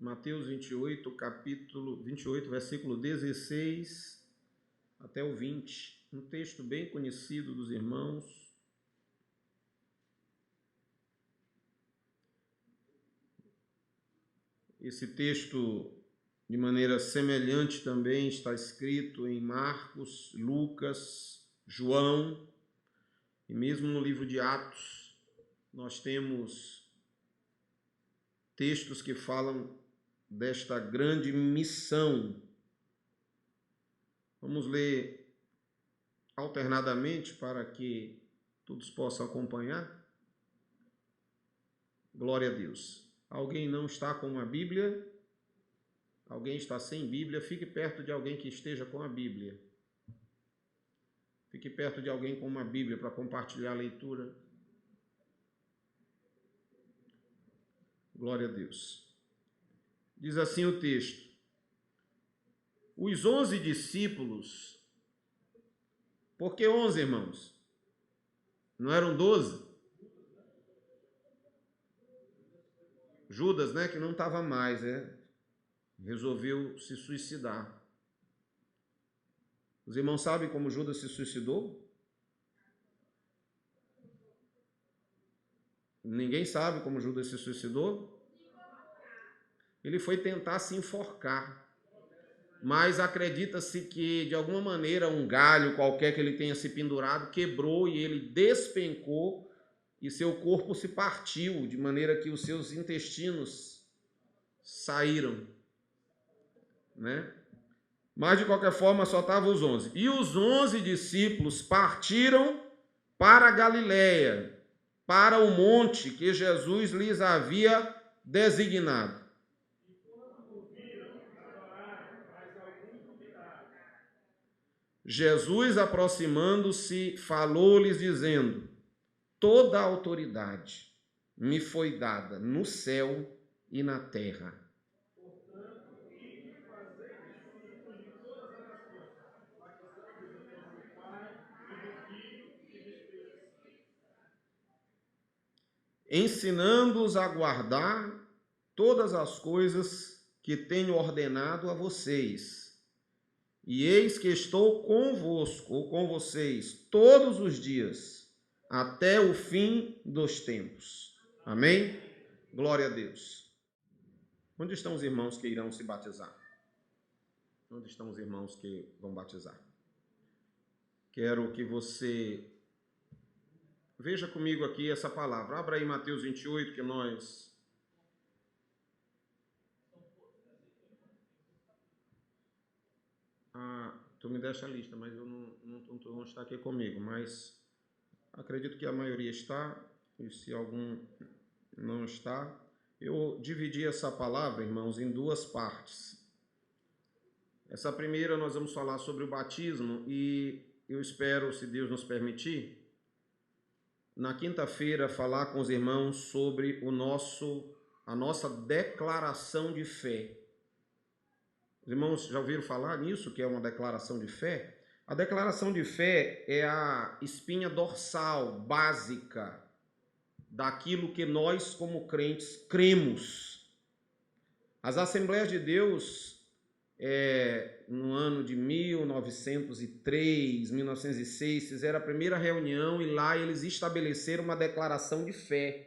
Mateus 28, capítulo 28, versículo 16 até o 20. Um texto bem conhecido dos irmãos. Esse texto, de maneira semelhante, também está escrito em Marcos, Lucas, João, e mesmo no livro de Atos, nós temos textos que falam desta grande missão. Vamos ler alternadamente para que todos possam acompanhar. Glória a Deus. Alguém não está com a Bíblia? Alguém está sem Bíblia? Fique perto de alguém que esteja com a Bíblia. Fique perto de alguém com uma Bíblia para compartilhar a leitura. Glória a Deus. Diz assim o texto: os 11 discípulos, por que 11, irmãos? Não eram 12? Judas, que não estava mais, resolveu se suicidar. Os irmãos sabem como Judas se suicidou? Ninguém sabe como Judas se suicidou? Ele foi tentar se enforcar. Mas acredita-se que, de alguma maneira, um galho qualquer que ele tenha se pendurado quebrou e ele despencou e seu corpo se partiu, de maneira que os seus intestinos saíram, Mas, de qualquer forma, só estavam os 11. E os 11 discípulos partiram para a Galileia, para o monte que Jesus lhes havia designado. Jesus, aproximando-se, falou-lhes, dizendo: toda a autoridade me foi dada no céu e na terra. Ensinando-os a guardar todas as coisas que tenho ordenado a vocês. E eis que estou convosco, ou com vocês, todos os dias, até o fim dos tempos. Amém? Glória a Deus. Onde estão os irmãos que irão se batizar? Onde estão os irmãos que vão batizar? Quero que você veja comigo aqui essa palavra. Abra aí Mateus 28, que nós... Tu me deixa a lista, mas eu não está aqui comigo. Mas acredito que a maioria está, e se algum não está... Eu dividi essa palavra, irmãos, em duas partes. Essa primeira nós vamos falar sobre o batismo e eu espero, se Deus nos permitir, na quinta-feira falar com os irmãos sobre a nossa declaração de fé. Os irmãos já ouviram falar nisso, que é uma declaração de fé? A declaração de fé é a espinha dorsal, básica, daquilo que nós, como crentes, cremos. As Assembleias de Deus, no ano de 1903, 1906, fizeram a primeira reunião e lá eles estabeleceram uma declaração de fé.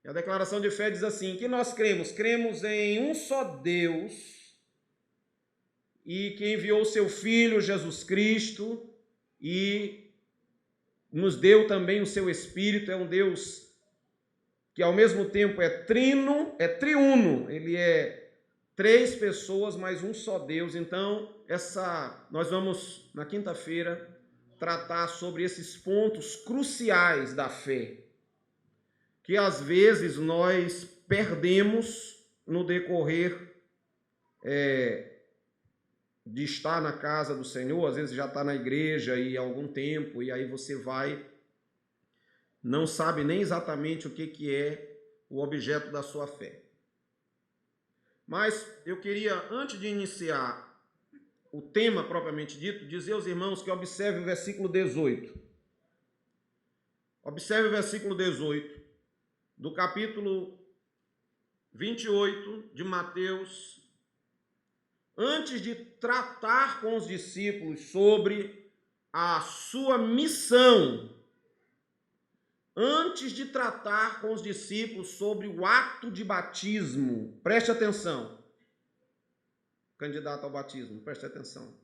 E a declaração de fé diz assim, que nós cremos? Cremos em um só Deus e que enviou seu Filho Jesus Cristo e nos deu também o seu Espírito. É um Deus que ao mesmo tempo é triuno, ele é 3 pessoas, mas um só Deus. Então, nós vamos, na quinta-feira, tratar sobre esses pontos cruciais da fé, que às vezes nós perdemos no decorrer de estar na casa do Senhor. Às vezes já está na igreja há algum tempo, e aí você não sabe nem exatamente o que é o objeto da sua fé. Mas eu queria, antes de iniciar o tema propriamente dito, dizer aos irmãos que observe o versículo 18. Observe o versículo 18 do capítulo 28 de Mateus, antes de tratar com os discípulos sobre a sua missão, antes de tratar com os discípulos sobre o ato de batismo, preste atenção, candidato ao batismo, preste atenção.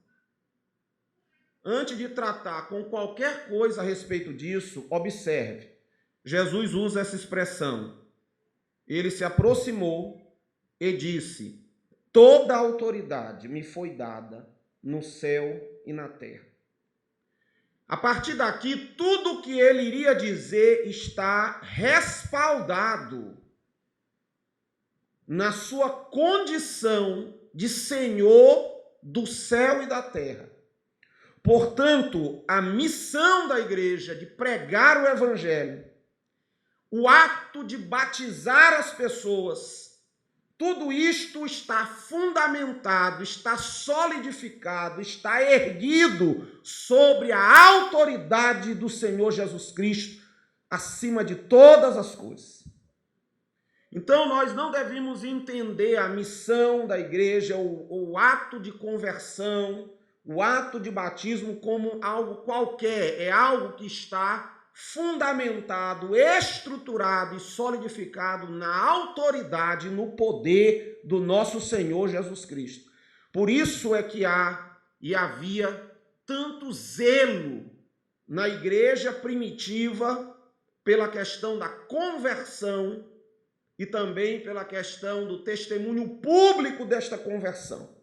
Antes de tratar com qualquer coisa a respeito disso, observe, Jesus usa essa expressão. Ele se aproximou e disse: toda a autoridade me foi dada no céu e na terra. A partir daqui, tudo o que ele iria dizer está respaldado na sua condição de Senhor do céu e da terra. Portanto, a missão da igreja de pregar o evangelho, o ato de batizar as pessoas, tudo isto está fundamentado, está solidificado, está erguido sobre a autoridade do Senhor Jesus Cristo, acima de todas as coisas. Então, nós não devemos entender a missão da igreja, o ato de conversão, o ato de batismo como algo qualquer, é algo que está fundamentado, estruturado e solidificado na autoridade, no poder do nosso Senhor Jesus Cristo. Por isso é que há e havia tanto zelo na igreja primitiva pela questão da conversão e também pela questão do testemunho público desta conversão.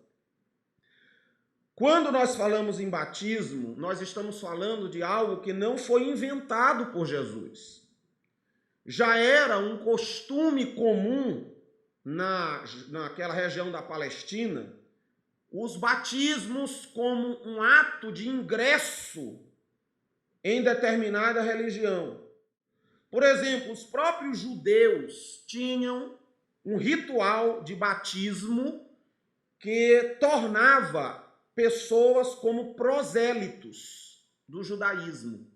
Quando nós falamos em batismo, nós estamos falando de algo que não foi inventado por Jesus. Já era um costume comum naquela região da Palestina, os batismos como um ato de ingresso em determinada religião. Por exemplo, os próprios judeus tinham um ritual de batismo que tornava pessoas como prosélitos do judaísmo.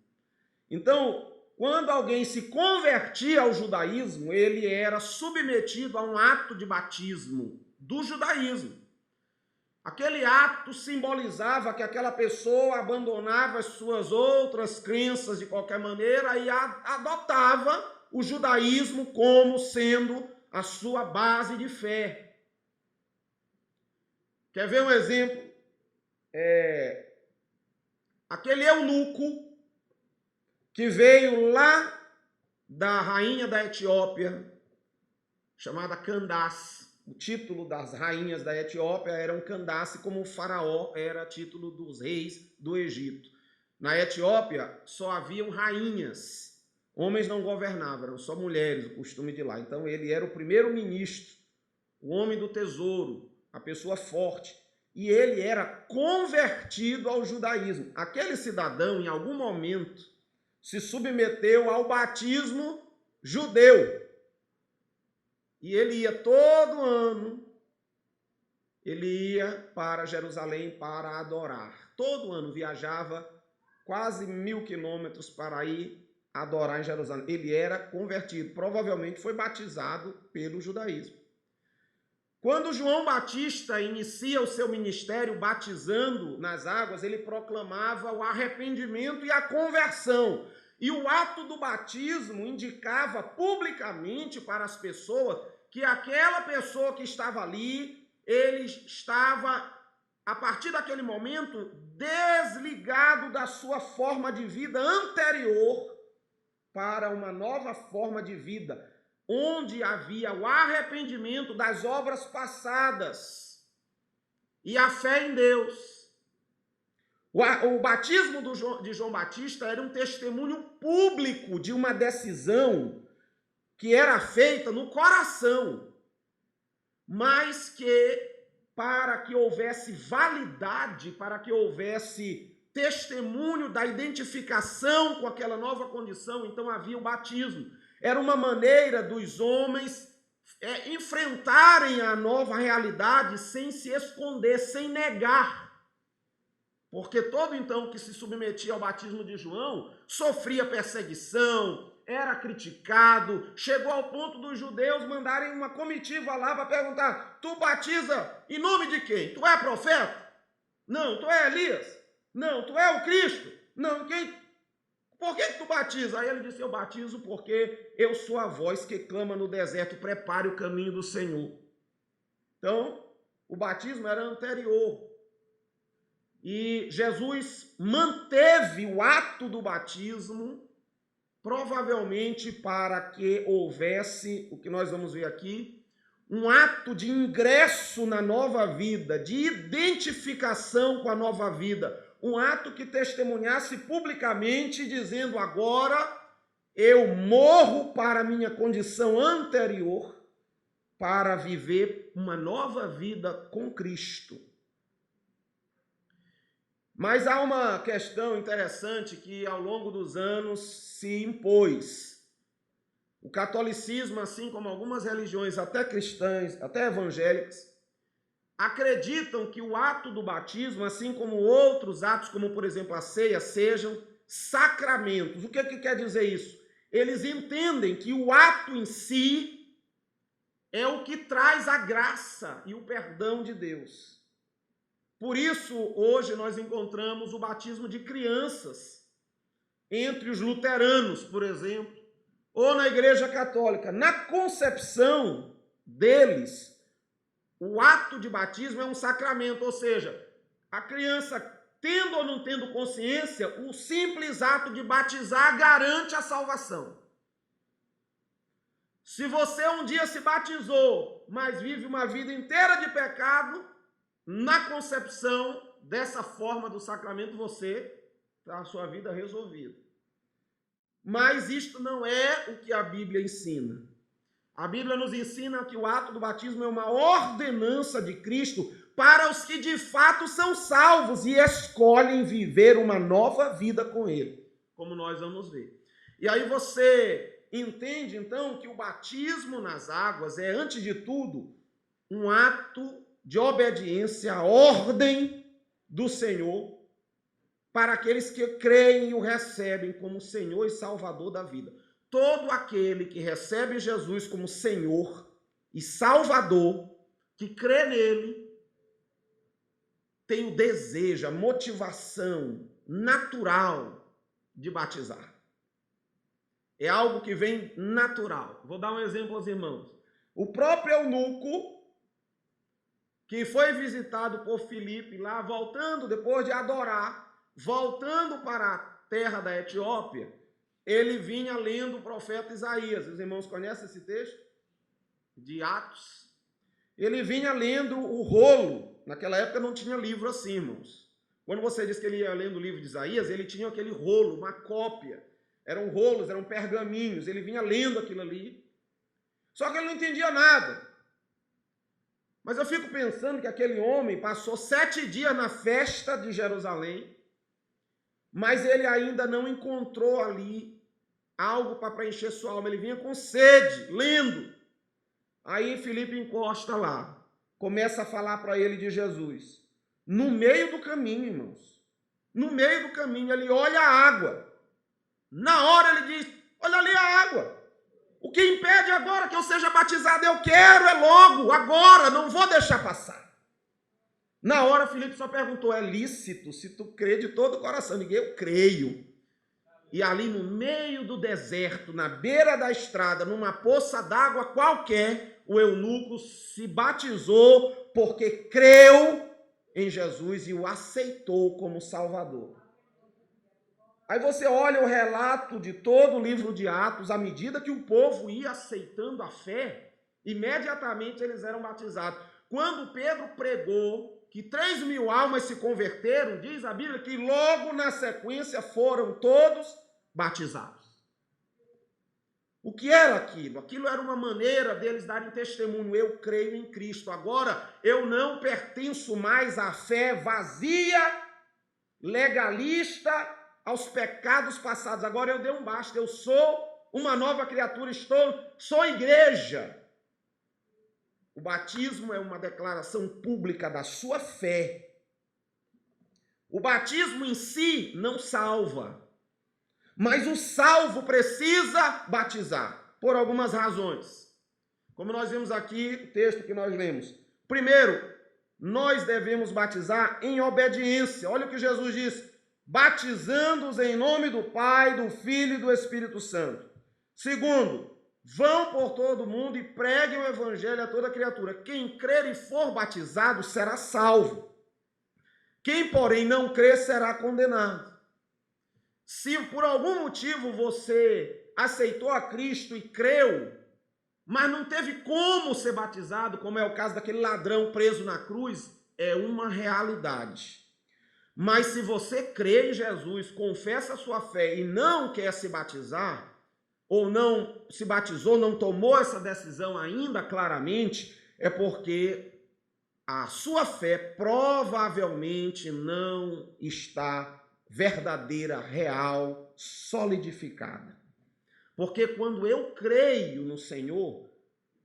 Então, quando alguém se convertia ao judaísmo, ele era submetido a um ato de batismo do judaísmo. Aquele ato simbolizava que aquela pessoa abandonava as suas outras crenças de qualquer maneira e adotava o judaísmo como sendo a sua base de fé. Quer ver um exemplo? Aquele eunuco que veio lá da rainha da Etiópia, chamada Candace. O título das rainhas da Etiópia eram Candace, como o faraó era título dos reis do Egito. Na Etiópia só haviam rainhas, homens não governavam, eram só mulheres, o costume de lá. Então ele era o primeiro-ministro, o homem do tesouro, a pessoa forte. E ele era convertido ao judaísmo. Aquele cidadão, em algum momento, se submeteu ao batismo judeu. E ele ia todo ano, ele ia para Jerusalém para adorar. Todo ano viajava quase 1000 quilômetros para ir adorar em Jerusalém. Ele era convertido, provavelmente foi batizado pelo judaísmo. Quando João Batista inicia o seu ministério batizando nas águas, ele proclamava o arrependimento e a conversão. E o ato do batismo indicava publicamente para as pessoas que aquela pessoa que estava ali, ele estava, a partir daquele momento, desligado da sua forma de vida anterior para uma nova forma de vida, onde havia o arrependimento das obras passadas e a fé em Deus. O batismo de João Batista era um testemunho público de uma decisão que era feita no coração, mas que, para que houvesse validade, para que houvesse testemunho da identificação com aquela nova condição, então havia o batismo. Era uma maneira dos homens enfrentarem a nova realidade sem se esconder, sem negar. Porque todo então que se submetia ao batismo de João sofria perseguição, era criticado, chegou ao ponto dos judeus mandarem uma comitiva lá para perguntar: tu batiza em nome de quem? Tu é profeta? Não. Tu é Elias? Não. Tu é o Cristo? Não. Quem? Por que tu batiza? Aí ele disse: eu batizo porque eu sou a voz que clama no deserto, prepare o caminho do Senhor. Então, o batismo era anterior. E Jesus manteve o ato do batismo, provavelmente para que houvesse, o que nós vamos ver aqui, um ato de ingresso na nova vida, de identificação com a nova vida, um ato que testemunhasse publicamente, dizendo: agora eu morro para a minha condição anterior, para viver uma nova vida com Cristo. Mas há uma questão interessante que ao longo dos anos se impôs. O catolicismo, assim como algumas religiões, até cristãs, até evangélicas, acreditam que o ato do batismo, assim como outros atos, como por exemplo a ceia, sejam sacramentos. O que quer dizer isso? Eles entendem que o ato em si é o que traz a graça e o perdão de Deus. Por isso, hoje nós encontramos o batismo de crianças entre os luteranos, por exemplo, ou na Igreja Católica. Na concepção deles, o ato de batismo é um sacramento, ou seja, a criança, tendo ou não tendo consciência, o simples ato de batizar garante a salvação. Se você um dia se batizou, mas vive uma vida inteira de pecado, na concepção dessa forma do sacramento, você está a sua vida resolvida. Mas isto não é o que a Bíblia ensina. A Bíblia nos ensina que o ato do batismo é uma ordenança de Cristo para os que de fato são salvos e escolhem viver uma nova vida com Ele, como nós vamos ver. E aí você entende, então, que o batismo nas águas é, antes de tudo, um ato de obediência à ordem do Senhor para aqueles que creem e o recebem como Senhor e Salvador da vida. Todo aquele que recebe Jesus como Senhor e Salvador, que crê nele, tem o desejo, a motivação natural de batizar. É algo que vem natural. Vou dar um exemplo aos irmãos. O próprio eunuco, que foi visitado por Filipe lá, voltando, depois de adorar, voltando para a terra da Etiópia, ele vinha lendo o profeta Isaías. Os irmãos conhecem esse texto? De Atos. Ele vinha lendo o rolo. Naquela época não tinha livro assim, irmãos. Quando você diz que ele ia lendo o livro de Isaías, ele tinha aquele rolo, uma cópia. Eram rolos, eram pergaminhos. Ele vinha lendo aquilo ali. Só que ele não entendia nada. Mas eu fico pensando que aquele homem passou 7 dias na festa de Jerusalém, mas ele ainda não encontrou ali algo para preencher sua alma. Ele vinha com sede, lendo. Aí Filipe encosta lá, começa a falar para ele de Jesus. No meio do caminho, irmãos, no meio do caminho, ele olha a água. Na hora ele diz: olha ali a água. O que impede agora que eu seja batizado? Eu quero, é logo, agora, não vou deixar passar. Na hora, Filipe só perguntou: é lícito se tu crê de todo o coração? Ninguém, eu creio. E ali no meio do deserto, na beira da estrada, numa poça d'água qualquer, o eunuco se batizou porque creu em Jesus e o aceitou como Salvador. Aí você olha o relato de todo o livro de Atos, à medida que o povo ia aceitando a fé, imediatamente eles eram batizados. Quando Pedro pregou que 3.000 almas se converteram, diz a Bíblia que logo na sequência foram todos batizados. O que era aquilo? Aquilo era uma maneira deles darem testemunho: eu creio em Cristo, agora eu não pertenço mais à fé vazia, legalista, aos pecados passados. Agora eu dei um basta, eu sou uma nova criatura, sou igreja. O batismo é uma declaração pública da sua fé. O batismo em si não salva, Mas o salvo precisa batizar, por algumas razões. Como nós vimos aqui, o texto que nós lemos. Primeiro, nós devemos batizar em obediência. Olha o que Jesus disse: batizando-os em nome do Pai, do Filho e do Espírito Santo. Segundo, vão por todo o mundo e preguem o evangelho a toda criatura. Quem crer e for batizado será salvo. Quem, porém, não crer será condenado. Se por algum motivo você aceitou a Cristo e creu, mas não teve como ser batizado, como é o caso daquele ladrão preso na cruz, é uma realidade. Mas se você crê em Jesus, confessa a sua fé e não quer se batizar, ou não se batizou, não tomou essa decisão ainda claramente, é porque a sua fé provavelmente não está verdadeira, real, solidificada. Porque quando eu creio no Senhor,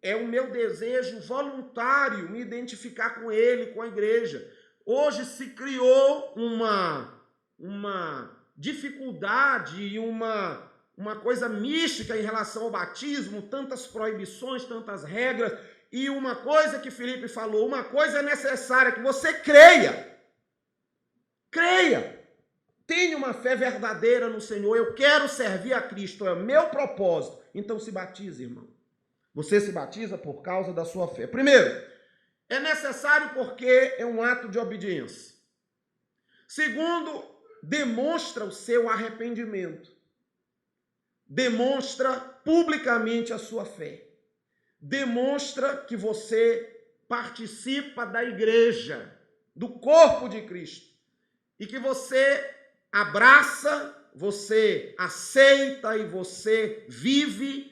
é o meu desejo voluntário me identificar com Ele, com a igreja. Hoje se criou uma dificuldade e uma coisa mística em relação ao batismo, tantas proibições, tantas regras. E uma coisa que Felipe falou, uma coisa é necessária, que você creia. Creia. Tenha uma fé verdadeira no Senhor. Eu quero servir a Cristo, é o meu propósito. Então se batize, irmão. Você se batiza por causa da sua fé. Primeiro, é necessário porque é um ato de obediência. Segundo, demonstra o seu arrependimento. Demonstra publicamente a sua fé. Demonstra que você participa da igreja, do corpo de Cristo. E que você abraça, você aceita e você vive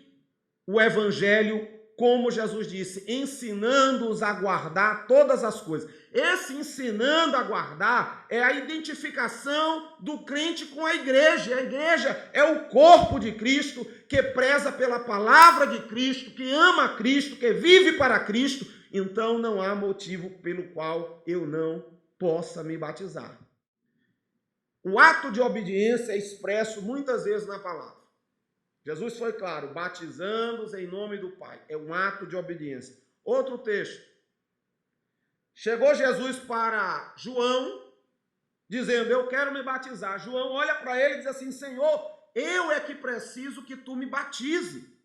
o evangelho, como Jesus disse, ensinando-os a guardar todas as coisas. Esse ensinando a guardar é a identificação do crente com a igreja. A igreja é o corpo de Cristo, que preza pela palavra de Cristo, que ama Cristo, que vive para Cristo. Então não há motivo pelo qual eu não possa me batizar. O ato de obediência é expresso muitas vezes na palavra. Jesus foi claro, batizando-os em nome do Pai. É um ato de obediência. Outro texto. Chegou Jesus para João, dizendo, eu quero me batizar. João olha para ele e diz assim, Senhor, eu é que preciso que tu me batize.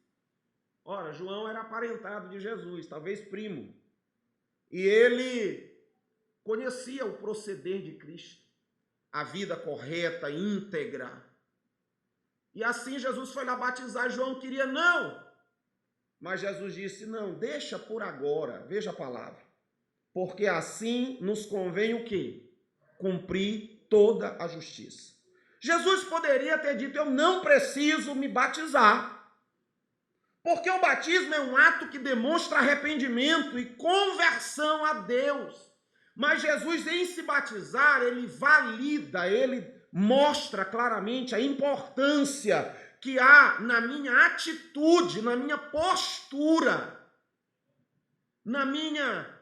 Ora, João era aparentado de Jesus, talvez primo. E ele conhecia o proceder de Cristo, a vida correta, íntegra. E assim Jesus foi lá batizar. João queria não. Mas Jesus disse, não, deixa por agora. Veja a palavra. Porque assim nos convém o quê? Cumprir toda a justiça. Jesus poderia ter dito, eu não preciso me batizar. Porque o batismo é um ato que demonstra arrependimento e conversão a Deus. Mas Jesus, em se batizar, ele valida, ele mostra claramente a importância que há na minha atitude, na minha postura, na minha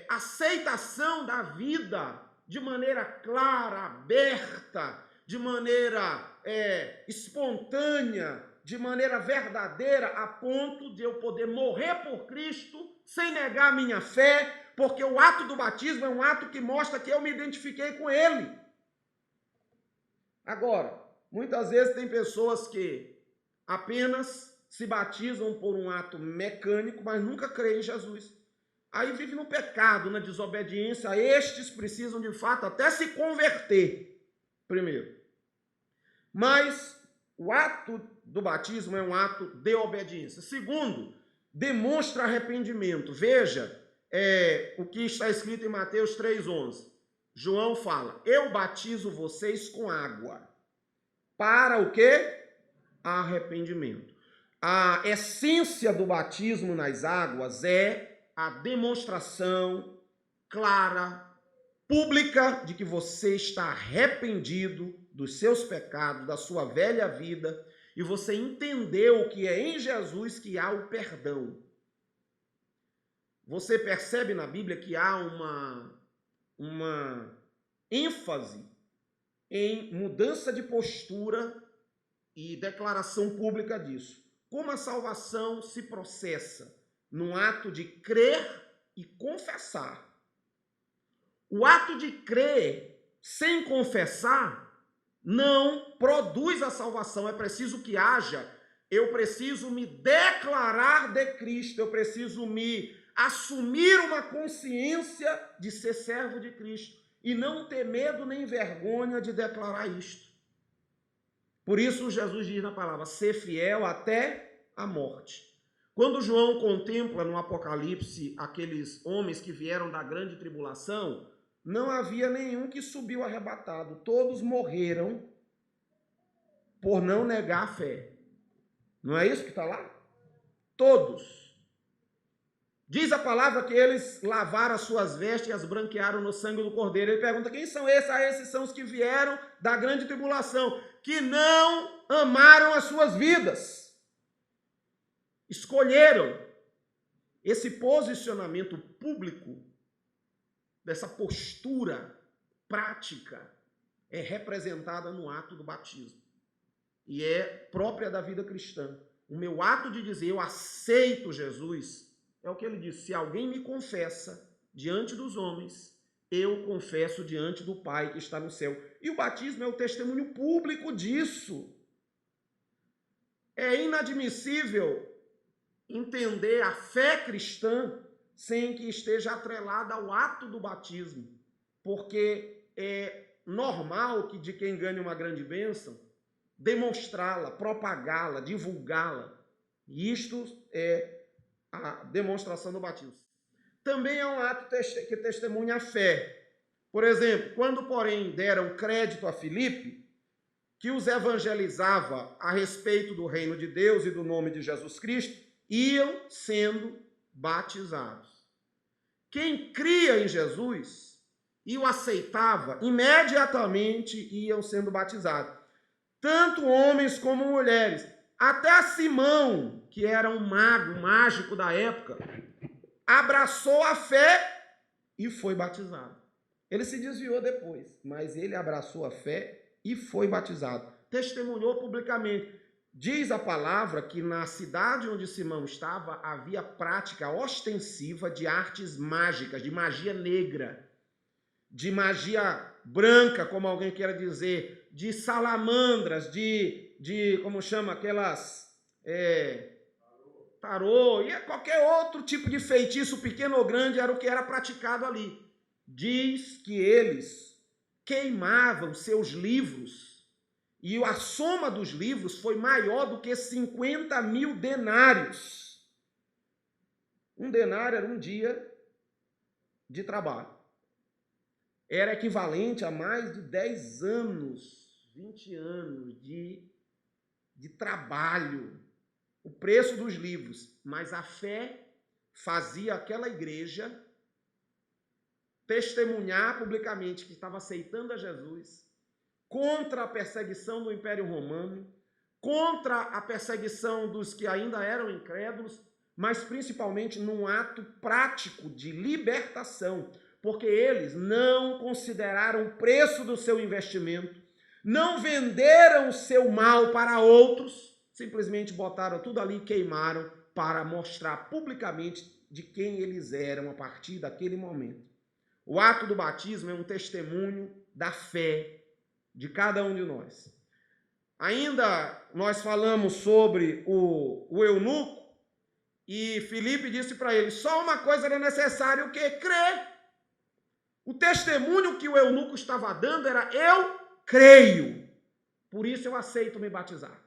aceitação da vida de maneira clara, aberta, de maneira espontânea, de maneira verdadeira, a ponto de eu poder morrer por Cristo sem negar a minha fé, porque o ato do batismo é um ato que mostra que eu me identifiquei com Ele. Agora, muitas vezes tem pessoas que apenas se batizam por um ato mecânico, mas nunca creem em Jesus. Aí vive no pecado, na desobediência. Estes precisam, de fato, até se converter, primeiro. Mas o ato do batismo é um ato de obediência. Segundo, demonstra arrependimento. Veja o que está escrito em Mateus 3,11. João fala, eu batizo vocês com água. Para o quê? Arrependimento. A essência do batismo nas águas é a demonstração clara, pública, de que você está arrependido dos seus pecados, da sua velha vida, e você entendeu que é em Jesus que há o perdão. Você percebe na Bíblia que há uma ênfase em mudança de postura e declaração pública disso. Como a salvação se processa? Num ato de crer e confessar. O ato de crer sem confessar não produz a salvação. É preciso que haja. Eu preciso me declarar de Cristo. Eu preciso me assumir uma consciência de ser servo de Cristo. E não ter medo nem vergonha de declarar isto. Por isso Jesus diz na palavra, ser fiel até a morte. Quando João contempla no Apocalipse aqueles homens que vieram da grande tribulação, não havia nenhum que subiu arrebatado. Todos morreram por não negar a fé. Não é isso que está lá? Todos. Diz a palavra que eles lavaram as suas vestes e as branquearam no sangue do Cordeiro. Ele pergunta, quem são esses? Ah, esses são os que vieram da grande tribulação, que não amaram as suas vidas. Escolheram esse posicionamento público, dessa postura prática, é representada no ato do batismo. E é própria da vida cristã. O meu ato de dizer, eu aceito Jesus, é o que ele diz, se alguém me confessa diante dos homens, eu confesso diante do Pai que está no céu. E o batismo é o testemunho público disso. É inadmissível entender a fé cristã sem que esteja atrelada ao ato do batismo, porque é normal que de quem ganhe uma grande bênção, demonstrá-la, propagá-la, divulgá-la. E isto é a demonstração do batismo. Também é um ato que testemunha a fé. Por exemplo, quando, porém, deram crédito a Filipe, que os evangelizava a respeito do reino de Deus e do nome de Jesus Cristo, iam sendo batizados. Quem cria em Jesus e o aceitava, imediatamente iam sendo batizados. Tanto homens como mulheres. Até Simão, que era um mago, mágico da época, abraçou a fé e foi batizado. Ele se desviou depois, mas ele abraçou a fé e foi batizado. Testemunhou publicamente. Diz a palavra que na cidade onde Simão estava havia prática ostensiva de artes mágicas, de magia negra, de magia branca, como alguém queira dizer, de salamandras, como chama, aquelas tarô, e qualquer outro tipo de feitiço, pequeno ou grande, era o que era praticado ali. Diz que eles queimavam seus livros, e a soma dos livros foi maior do que 50 mil denários. Um denário era um dia de trabalho. Era equivalente a mais de 10 anos, 20 anos de trabalho. O preço dos livros. Mas a fé fazia aquela igreja testemunhar publicamente que estava aceitando a Jesus, contra a perseguição do Império Romano, contra a perseguição dos que ainda eram incrédulos, mas principalmente num ato prático de libertação, porque eles não consideraram o preço do seu investimento, não venderam o seu mal para outros, simplesmente botaram tudo ali e queimaram para mostrar publicamente de quem eles eram a partir daquele momento. O ato do batismo é um testemunho da fé de cada um de nós. Ainda nós falamos sobre o eunuco e Filipe disse para ele, só uma coisa era necessário, o quê? Crer. O testemunho que o eunuco estava dando era, eu creio, por isso eu aceito me batizar.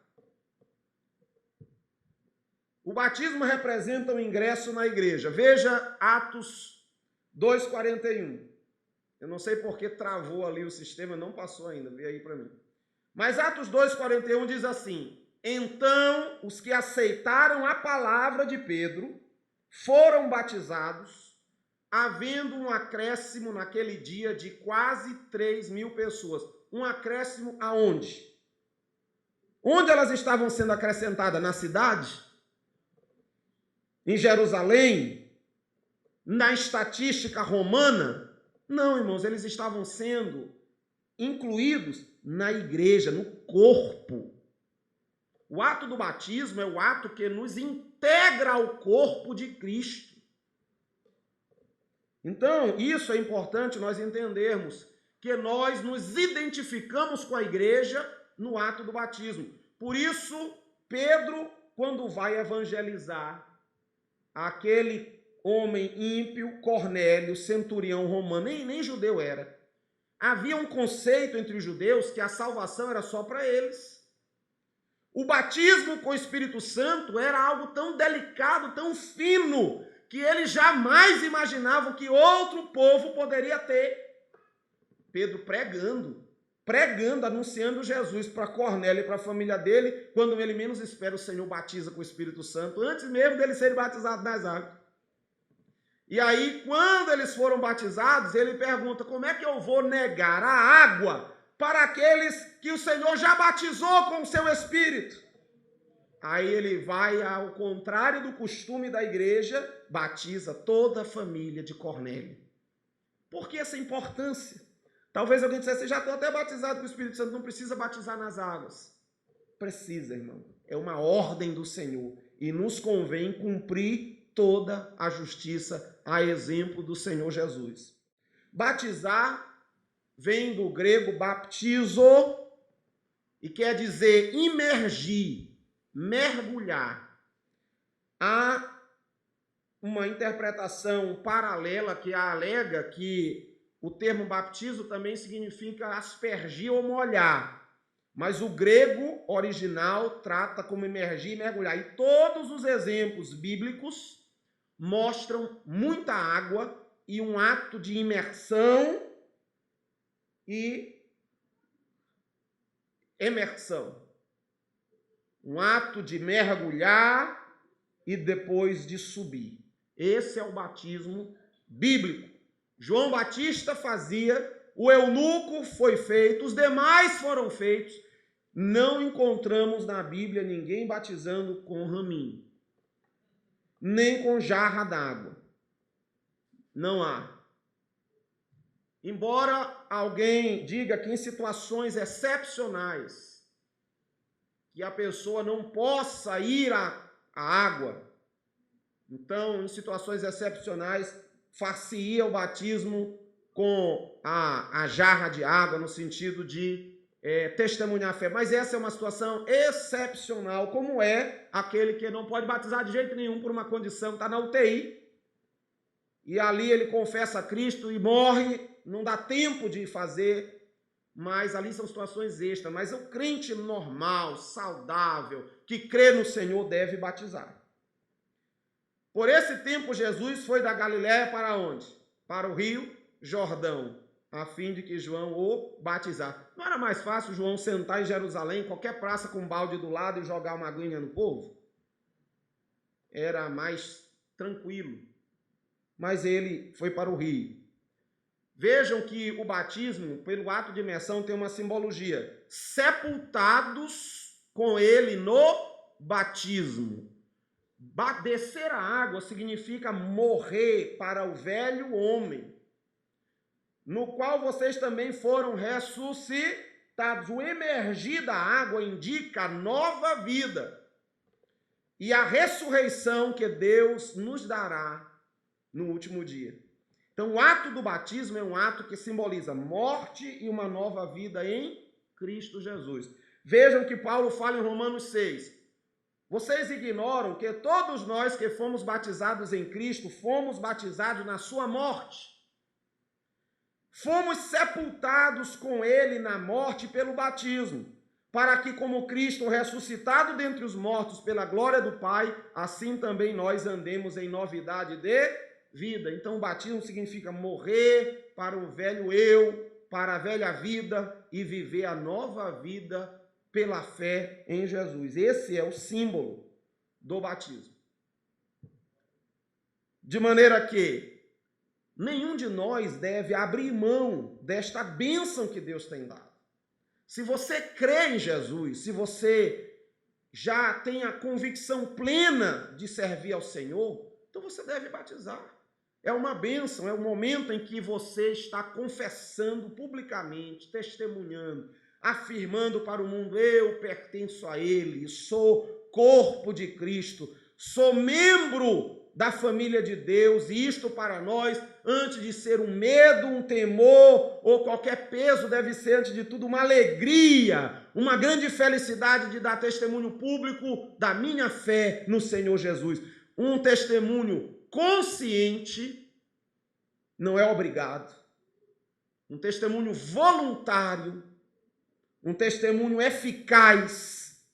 O batismo representa o ingresso na igreja. Veja Atos 2,41. Eu não sei por que travou ali o sistema, não passou ainda, vê aí para mim. Mas Atos 2,41 diz assim, então os que aceitaram a palavra de Pedro foram batizados, havendo um acréscimo naquele dia de quase 3.000 pessoas. Um acréscimo aonde? Onde elas estavam sendo acrescentadas? Na cidade? Em Jerusalém? Na estatística romana? Não, irmãos, eles estavam sendo incluídos na igreja, no corpo. O ato do batismo é o ato que nos integra ao corpo de Cristo. Então, isso é importante nós entendermos, que nós nos identificamos com a igreja no ato do batismo. Por isso, Pedro, quando vai evangelizar aquele homem ímpio, Cornélio, centurião romano, nem judeu era. Havia um conceito entre os judeus que a salvação era só para eles. O batismo com o Espírito Santo era algo tão delicado, tão fino, que eles jamais imaginavam que outro povo poderia ter. Pedro pregando, anunciando Jesus para Cornélio e para a família dele, quando ele menos espera, o Senhor batiza com o Espírito Santo, antes mesmo dele serem batizados nas águas. E aí, quando eles foram batizados, ele pergunta, como é que eu vou negar a água para aqueles que o Senhor já batizou com o seu Espírito? Aí ele vai, ao contrário do costume da igreja, batiza toda a família de Cornélio. Por que essa importância? Talvez alguém dissesse, já estou até batizado com o Espírito Santo, não precisa batizar nas águas. Precisa, irmão. É uma ordem do Senhor. E nos convém cumprir toda a justiça a exemplo do Senhor Jesus. Batizar vem do grego baptizo e quer dizer imergir, mergulhar. Há uma interpretação paralela que alega que o termo baptizo também significa aspergir ou molhar. Mas o grego original trata como imergir e mergulhar. E todos os exemplos bíblicos mostram muita água e um ato de imersão e emersão. Um ato de mergulhar e depois de subir. Esse é o batismo bíblico. João Batista fazia, o eunuco foi feito, os demais foram feitos. Não encontramos na Bíblia ninguém batizando com raminho, nem com jarra d'água. Não há. Embora alguém diga que em situações excepcionais, que a pessoa não possa ir à água, então, em situações excepcionais, far-se-ia o batismo com a jarra de água, no sentido de testemunhar a fé. Mas essa é uma situação excepcional, como é aquele que não pode batizar de jeito nenhum por uma condição, está na UTI, e ali ele confessa a Cristo e morre, não dá tempo de fazer, mas ali são situações extras. Mas o crente normal, saudável, que crê no Senhor, deve batizar. Por esse tempo, Jesus foi da Galiléia para onde? Para o Rio Jordão, a fim de que João o batizar. Não era mais fácil João sentar em Jerusalém, qualquer praça com um balde do lado e jogar uma aguinha no povo? Era mais tranquilo. Mas ele foi para o rio. Vejam que o batismo, pelo ato de imersão, tem uma simbologia. Sepultados com ele no batismo. Descer a água significa morrer para o velho homem, no qual vocês também foram ressuscitados. O emergir da água indica nova vida e a ressurreição que Deus nos dará no último dia. Então, o ato do batismo é um ato que simboliza morte e uma nova vida em Cristo Jesus. Vejam que Paulo fala em Romanos 6. Vocês ignoram que todos nós que fomos batizados em Cristo, fomos batizados na sua morte. Fomos sepultados com ele na morte pelo batismo, para que, como Cristo ressuscitado dentre os mortos pela glória do Pai, assim também nós andemos em novidade de vida. Então, o batismo significa morrer para o velho eu, para a velha vida e viver a nova vida pela fé em Jesus. Esse é o símbolo do batismo. De maneira que nenhum de nós deve abrir mão desta bênção que Deus tem dado. Se você crê em Jesus, se você já tem a convicção plena de servir ao Senhor, então você deve batizar. É uma bênção, é o momento em que você está confessando publicamente, testemunhando. afirmando para o mundo: eu pertenço a Ele, sou corpo de Cristo, sou membro da família de Deus, e isto para nós, antes de ser um medo, um temor ou qualquer peso, deve ser, antes de tudo, uma alegria, uma grande felicidade de dar testemunho público da minha fé no Senhor Jesus. Um testemunho consciente, não é obrigado, um testemunho voluntário, um testemunho eficaz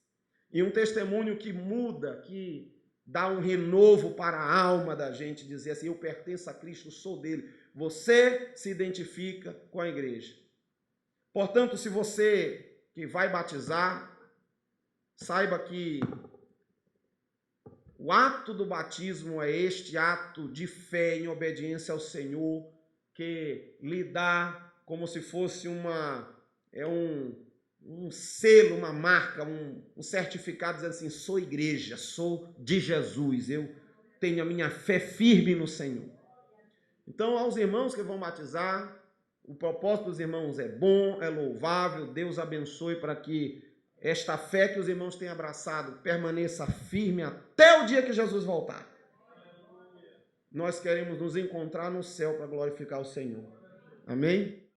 e um testemunho que muda, que dá um renovo para a alma da gente, dizer assim: eu pertenço a Cristo, sou dele. Você se identifica com a igreja. Portanto, se você que vai batizar, saiba que o ato do batismo é este ato de fé em obediência ao Senhor, que lhe dá como se fosse um selo, uma marca, um certificado dizendo assim: sou igreja, sou de Jesus, eu tenho a minha fé firme no Senhor. Então, aos irmãos que vão batizar, o propósito dos irmãos é bom, é louvável, Deus abençoe para que esta fé que os irmãos têm abraçado permaneça firme até o dia que Jesus voltar. Nós queremos nos encontrar no céu para glorificar o Senhor. Amém?